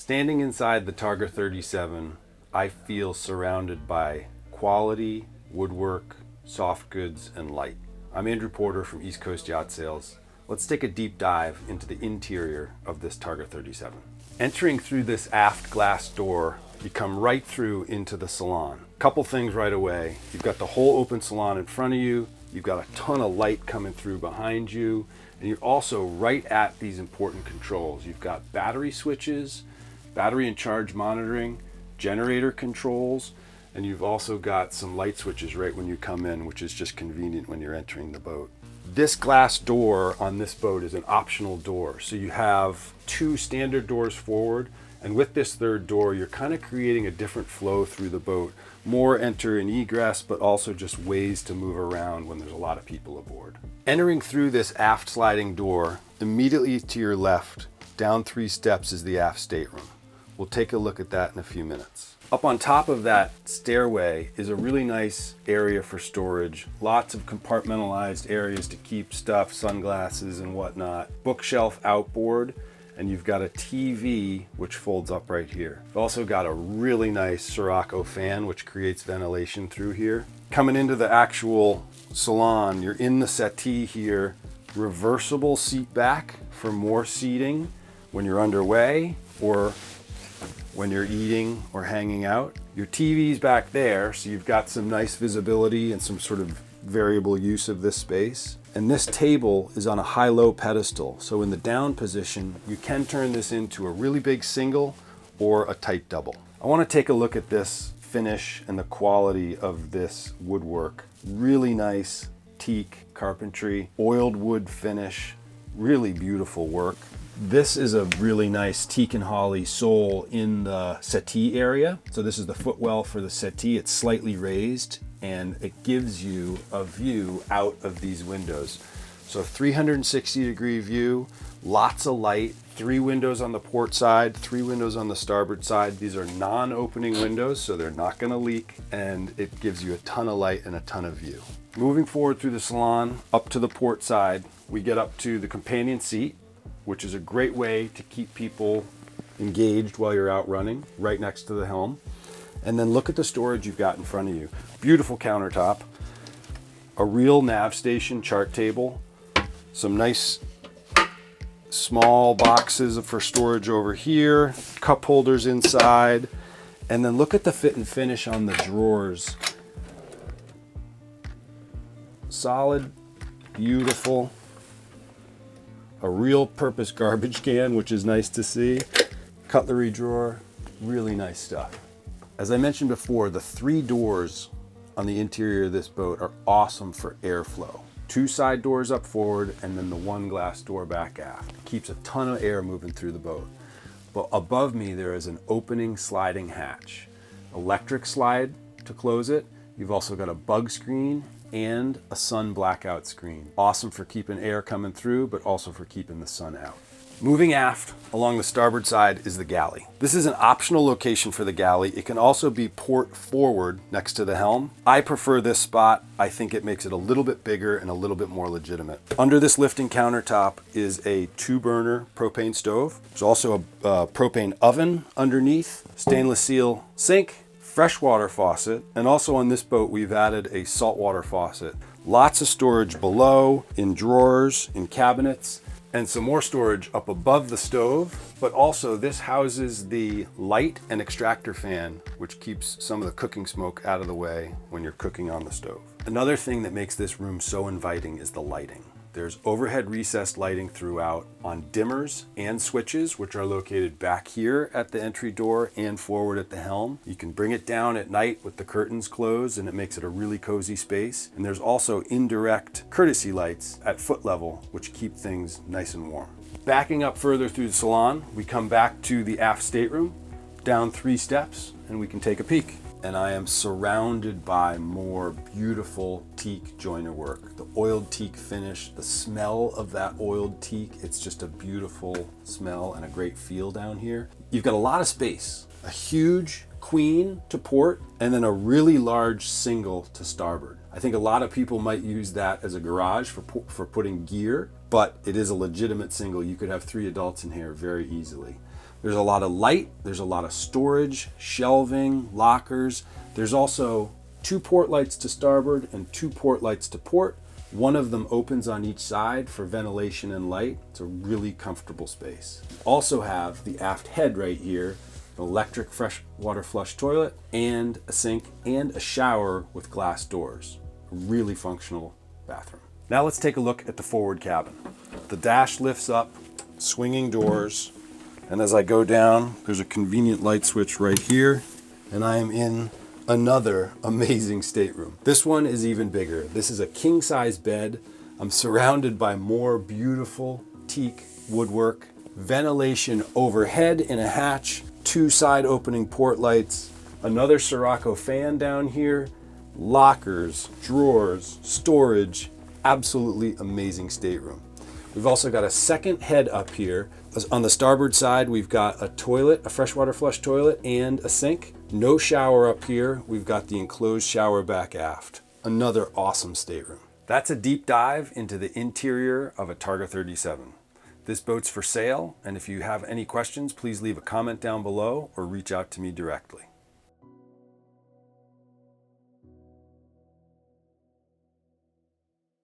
Standing inside the Targa 37, I feel surrounded by quality, woodwork, soft goods, and light. I'm Andrew Porter from East Coast Yacht Sales. Let's take a deep dive into the interior of this Targa 37. Entering through this aft glass door, you come right through into the salon. Couple things right away. You've got the whole open salon in front of you. You've got a ton of light coming through behind you. And you're also right at these important controls. You've got battery switches, battery and charge monitoring, generator controls, and you've also got some light switches right when you come in, which is just convenient when you're entering the boat. This glass door on this boat is an optional door. So you have two standard doors forward, and with this third door, you're kind of creating a different flow through the boat. More enter and egress, but also just ways to move around when there's a lot of people aboard. Entering through this aft sliding door, immediately to your left, down 3 steps is the aft stateroom. We'll take a look at that in a few minutes. Up on top of that stairway is a really nice area for storage. Lots of compartmentalized areas to keep stuff, sunglasses and whatnot. Bookshelf outboard, and you've got a TV which folds up right here. You've also got a really nice Sirocco fan which creates ventilation through here. Coming into the actual salon, you're in the settee here. Reversible seat back for more seating when you're underway or when you're eating or hanging out. Your TV's back there, so you've got some nice visibility and some sort of variable use of this space. And this table is on a high-low pedestal, so in the down position, you can turn this into a really big single or a tight double. I want to take a look at this finish and the quality of this woodwork. Really nice teak carpentry, oiled wood finish, really beautiful work. This is a really nice teak and holly sole in the settee area. So this is the footwell for the settee. It's slightly raised and it gives you a view out of these windows. So 360-degree view, lots of light, 3 windows on the port side, 3 windows on the starboard side. These are non-opening windows, so they're not gonna leak, and it gives you a ton of light and a ton of view. Moving forward through the salon, up to the port side, we get up to the companion seat, which is a great way to keep people engaged while you're out running, right next to the helm. And then look at the storage you've got in front of you. Beautiful countertop, a real nav station chart table, some nice small boxes for storage over here, cup holders inside, and then look at the fit and finish on the drawers. Solid, beautiful. A real purpose garbage can, which is nice to see. Cutlery drawer, really nice stuff. As I mentioned before, the 3 doors on the interior of this boat are awesome for airflow. 2 side doors up forward and then the 1 glass door back aft. Keeps a ton of air moving through the boat. But above me there is an opening sliding hatch. Electric slide to close it. You've also got a bug screen and a sun blackout screen. Awesome for keeping air coming through, but also for keeping the sun out. Moving aft along the starboard side is the galley. This is an optional location for the galley. It can also be port forward next to the helm. I prefer this spot. I think it makes it a little bit bigger and a little bit more legitimate. Under this lifting countertop is a 2-burner propane stove. There's also a propane oven underneath, stainless steel sink, freshwater faucet, and also on this boat we've added a saltwater faucet. Lots of storage below, in drawers, in cabinets, and some more storage up above the stove, but also this houses the light and extractor fan, which keeps some of the cooking smoke out of the way when you're cooking on the stove. Another thing that makes this room so inviting is the lighting. There's overhead recessed lighting throughout on dimmers and switches, which are located back here at the entry door and forward at the helm. You can bring it down at night with the curtains closed and it makes it a really cozy space. And there's also indirect courtesy lights at foot level, which keep things nice and warm. Backing up further through the salon, we come back to the aft stateroom, down 3 steps, and we can take a peek. And I am surrounded by more beautiful teak joiner work. The oiled teak finish, the smell of that oiled teak, it's just a beautiful smell and a great feel down here. You've got a lot of space, a huge queen to port, and then a really large single to starboard. I think a lot of people might use that as a garage for putting gear, but it is a legitimate single. You could have 3 adults in here very easily. There's a lot of light, there's a lot of storage, shelving, lockers. There's also 2 port lights to starboard and 2 port lights to port. One of them opens on each side for ventilation and light. It's a really comfortable space. Also have the aft head right here, an electric fresh water flush toilet and a sink and a shower with glass doors. A really functional bathroom. Now let's take a look at the forward cabin. The dash lifts up, swinging doors, and as I go down, there's a convenient light switch right here, and I am in another amazing stateroom. This one is even bigger. This is a king-size bed. I'm surrounded by more beautiful teak woodwork, ventilation overhead in a hatch, 2 side opening port lights, another Sirocco fan down here, lockers, drawers, storage, absolutely amazing stateroom. We've also got a second head up here. On the starboard side, we've got a toilet, a freshwater flush toilet and a sink. No shower up here. We've got the enclosed shower back aft. Another awesome stateroom. That's a deep dive into the interior of a Targa 37. This boat's for sale, and if you have any questions, please leave a comment down below or reach out to me directly.